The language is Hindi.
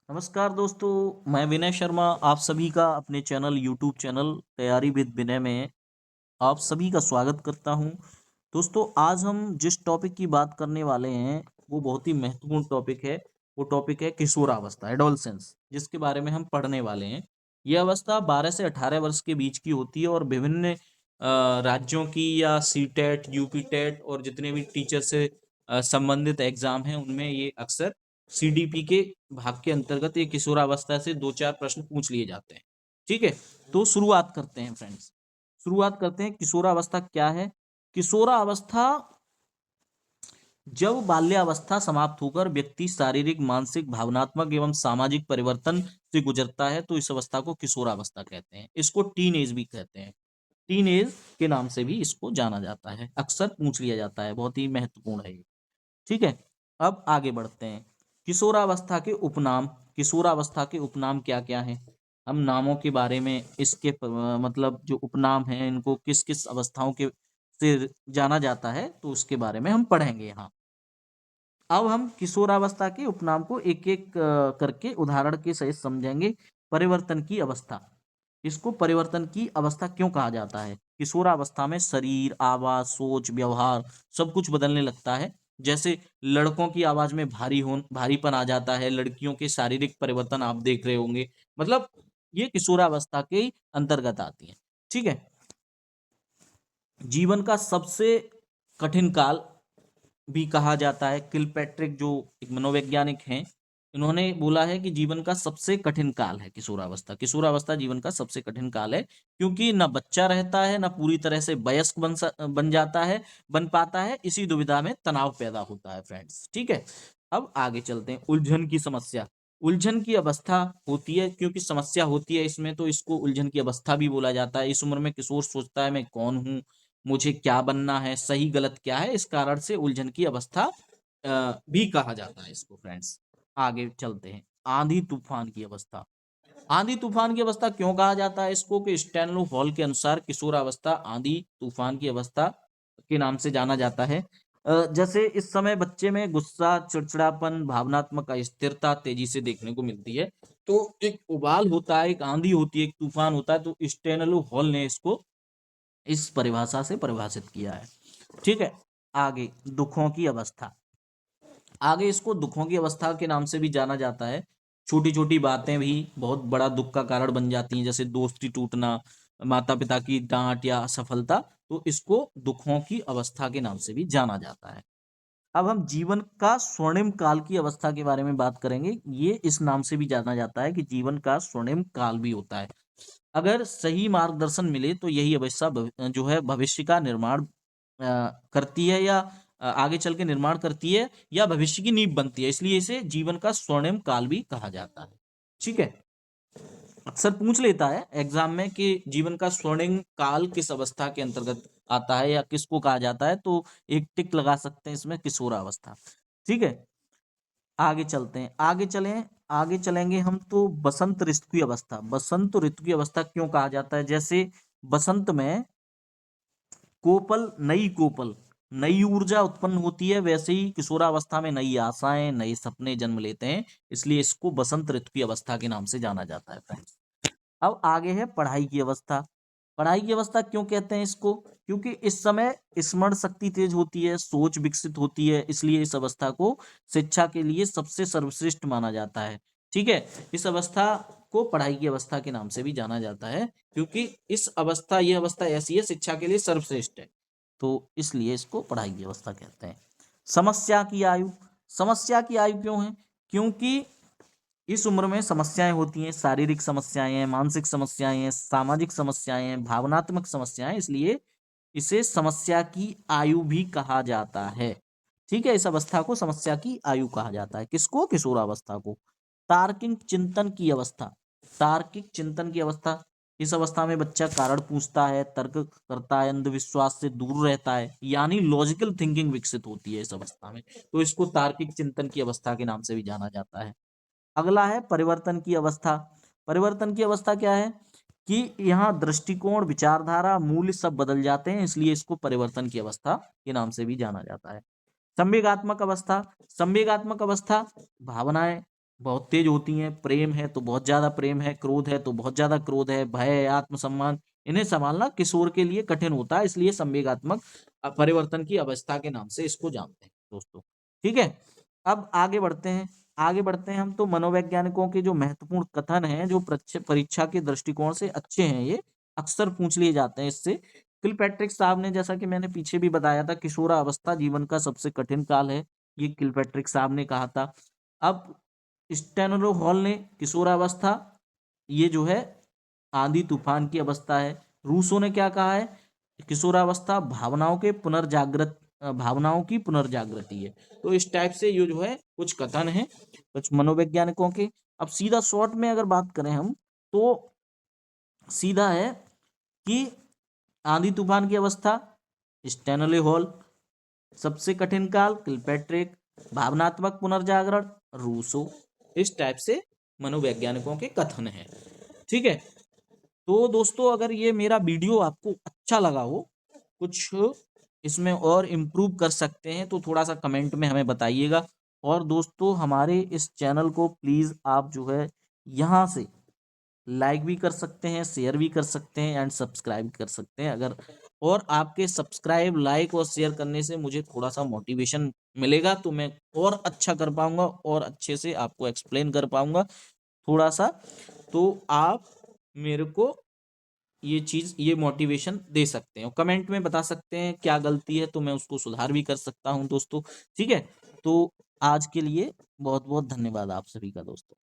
नमस्कार दोस्तों, मैं विनय शर्मा आप सभी का अपने चैनल यूट्यूब चैनल तैयारी विद विनय में आप सभी का स्वागत करता हूं। दोस्तों, आज हम जिस टॉपिक की बात करने वाले हैं वो बहुत ही महत्वपूर्ण टॉपिक है। वो टॉपिक है किशोरावस्था, एडोलसेंस, जिसके बारे में हम पढ़ने वाले हैं। यह अवस्था 12 से 18 वर्ष के बीच की होती है और विभिन्न राज्यों की या सीटेट, यूपी टेट और जितने भी टीचर से संबंधित एग्जाम हैं उनमें ये अक्सर सीडीपी के भाग के अंतर्गत ये किशोरावस्था से 2-4 प्रश्न पूछ लिए जाते हैं। ठीक है, तो शुरुआत करते हैं फ्रेंड्स। शुरुआत करते हैं, किशोरावस्था क्या है? किशोरावस्था जब बाल्यावस्था समाप्त होकर व्यक्ति शारीरिक, मानसिक, भावनात्मक एवं सामाजिक परिवर्तन से गुजरता है तो इस अवस्था को किशोरावस्था कहते हैं। इसको टीन एज भी कहते हैं। टीन एज के नाम से भी इसको जाना जाता है, अक्सर पूछ लिया जाता है, बहुत ही महत्वपूर्ण है ये। ठीक है, अब आगे बढ़ते हैं। किशोरावस्था के उपनाम, किशोरावस्था के उपनाम क्या क्या हैं? हम नामों के बारे में, इसके मतलब जो उपनाम हैं इनको किस किस अवस्थाओं के से जाना जाता है तो उसके बारे में हम पढ़ेंगे यहाँ। अब हम किशोरावस्था के उपनाम को एक एक करके उदाहरण के सहित समझेंगे। परिवर्तन की अवस्था, इसको परिवर्तन की अवस्था क्यों कहा जाता है? किशोरावस्था में शरीर, आवाज, सोच, व्यवहार सब कुछ बदलने लगता है। जैसे लड़कों की आवाज में भारीपन आ जाता है, लड़कियों के शारीरिक परिवर्तन आप देख रहे होंगे। मतलब ये किशोरावस्था के अंतर्गत आती है। ठीक है, जीवन का सबसे कठिन काल भी कहा जाता है। किलपैट्रिक जो एक मनोवैज्ञानिक हैं, इन्होंने बोला है कि जीवन का सबसे कठिन काल है किशोरावस्था। किशोरावस्था जीवन का सबसे कठिन काल है क्योंकि ना बच्चा रहता है, ना पूरी तरह से वयस्क बन जाता है, बन पाता है। इसी दुविधा में तनाव पैदा होता है फ्रेंड्स। ठीक है, अब आगे चलते हैं। उलझन की समस्या, उलझन की अवस्था होती है क्योंकि समस्या होती है इसमें, तो इसको उलझन की अवस्था भी बोला जाता है। इस उम्र में किशोर सोचता है मैं कौन हूँ, मुझे क्या बनना है, सही गलत क्या है, इस कारण से उलझन की अवस्था भी कहा जाता है इसको फ्रेंड्स। आगे चलते हैं। आंधी तूफान की अवस्था, आंधी तूफान की अवस्था क्यों कहा जाता है इसको? कि स्टैनलो हॉल के अनुसार किशोरावस्था आंधी तूफान की अवस्था के नाम से जाना जाता है। जैसे इस समय बच्चे में गुस्सा, चिड़चिड़ापन, भावनात्मक अस्थिरता तेजी से देखने को मिलती है। तो एक उबाल होता है, एक आंधी होती है, एक तूफान होता है, तो स्टैनलो हॉल ने इसको इस परिभाषा से परिभाषित किया है। ठीक है, आगे दुखों की अवस्था, आगे इसको दुखों की अवस्था के नाम से भी जाना जाता है। छोटी छोटी बातें भी बहुत बड़ा दुख का कारण बन जाती हैं, जैसे दोस्ती टूटना, माता पिता की डांट या असफलता, तो इसको दुखों की अवस्था के नाम से भी जाना जाता है। अब हम जीवन का स्वर्णिम काल की अवस्था के बारे में बात करेंगे। ये इस नाम से भी जाना जाता है कि जीवन का स्वर्णिम काल भी होता है। अगर सही मार्गदर्शन मिले तो यही अवस्था जो है भविष्य का निर्माण करती है, या आगे चल के निर्माण करती है, या भविष्य की नींव बनती है। इसलिए इसे जीवन का स्वर्णिम काल भी कहा जाता है। ठीक है, अक्सर पूछ लेता है एग्जाम में कि जीवन का स्वर्णिम काल किस अवस्था के अंतर्गत आता है या किसको कहा जाता है, तो एक टिक लगा सकते हैं इसमें, किशोरावस्था। ठीक है, आगे चलते हैं। आगे चलेंगे हम तो बसंत ऋतु की अवस्था, बसंत ऋतु की अवस्था क्यों कहा जाता है? जैसे बसंत में कोपल नई ऊर्जा उत्पन्न होती है, वैसे ही किशोरावस्था में नई आशाएं, नए सपने जन्म लेते हैं। इसलिए इसको बसंत ऋतु की अवस्था के नाम से जाना जाता है फ्रेंड्स। अब आगे है पढ़ाई की अवस्था। पढ़ाई की अवस्था क्यों कहते हैं इसको? क्योंकि इस समय स्मरण शक्ति तेज होती है, सोच विकसित होती है, इसलिए इस अवस्था को शिक्षा के लिए सबसे सर्वश्रेष्ठ माना जाता है। ठीक है, इस अवस्था को पढ़ाई की अवस्था के नाम से भी जाना जाता है क्योंकि यह अवस्था ऐसी है, शिक्षा के लिए सर्वश्रेष्ठ है, तो इसलिए इसको पढ़ाई की अवस्था कहते हैं। समस्या की आयु, समस्या की आयु क्यों है? क्योंकि इस उम्र में समस्याएं होती हैं, शारीरिक समस्याएं हैं, मानसिक समस्याएं हैं, सामाजिक समस्याएं हैं, भावनात्मक समस्याएं, इसलिए इसे समस्या की आयु भी कहा जाता है। ठीक है, इस अवस्था को समस्या की आयु कहा जाता है। किसको? किशोरावस्था को। तार्किक चिंतन की अवस्था, तार्किक चिंतन की अवस्था, इस अवस्था में बच्चा कारण पूछता है, तर्क करता है, अंधविश्वास से दूर रहता है, यानी लॉजिकल थिंकिंग विकसित होती है इस अवस्था में, तो इसको तार्किक चिंतन की अवस्था के नाम से भी जाना जाता है। अगला है परिवर्तन की अवस्था। परिवर्तन की अवस्था क्या है? कि यहाँ दृष्टिकोण, विचारधारा, मूल्य सब बदल जाते हैं, इसलिए इसको परिवर्तन की अवस्था के नाम से भी जाना जाता है। संवेगात्मक अवस्था, संवेगात्मक अवस्था भावनाएं, बहुत तेज होती हैं, प्रेम है तो बहुत ज्यादा प्रेम है, क्रोध है तो बहुत ज्यादा क्रोध है, भय है, आत्मसम्मान, इन्हें संभालना किशोर के लिए कठिन होता है, इसलिए संवेगात्मक परिवर्तन की अवस्था के नाम से इसको जानते हैं दोस्तों। ठीक है, अब आगे बढ़ते हैं, आगे बढ़ते हैं हम। तो मनोवैज्ञानिकों के जो महत्वपूर्ण कथन हैं, जो परीक्षा के दृष्टिकोण से अच्छे हैं, ये अक्सर पूछ लिए जाते हैं इससे। किलपैट्रिक साहब ने, जैसा कि मैंने पीछे भी बताया था, किशोरावस्था जीवन का सबसे कठिन काल है, ये किलपैट्रिक साहब ने कहा था। अब स्टेनलो हॉल ने किशोरावस्था ये जो है आंधी तूफान की अवस्था है। रूसो ने क्या कहा है, किशोरावस्था भावनाओं की पुनर्जागृति है। तो इस टाइप से ये जो है कुछ कथन है कुछ मनोवैज्ञानिकों के। अब सीधा शॉर्ट में अगर बात करें हम, तो सीधा है कि आंधी तूफान की अवस्था स्टैनले हॉल, सबसे कठिन काल किलपैट्रिक, भावनात्मक पुनर्जागरण रूसो। इस टाइप से मनोवैज्ञानिकों के कथन है। ठीक है, तो दोस्तों अगर ये मेरा वीडियो आपको अच्छा लगा हो, कुछ इसमें और इम्प्रूव कर सकते हैं, तो थोड़ा सा कमेंट में हमें बताइएगा। और दोस्तों हमारे इस चैनल को प्लीज़ आप जो है यहाँ से लाइक भी कर सकते हैं, शेयर भी कर सकते हैं एंड सब्सक्राइब कर सकते हैं। अगर और आपके सब्सक्राइब, लाइक और शेयर करने से मुझे थोड़ा सा मोटिवेशन मिलेगा, तो मैं और अच्छा कर पाऊंगा और अच्छे से आपको एक्सप्लेन कर पाऊंगा थोड़ा सा। तो आप मेरे को ये चीज़, ये मोटिवेशन दे सकते हैं और कमेंट में बता सकते हैं क्या गलती है, तो मैं उसको सुधार भी कर सकता हूँ दोस्तों। ठीक है, तो आज के लिए बहुत बहुत धन्यवाद आप सभी का दोस्तों।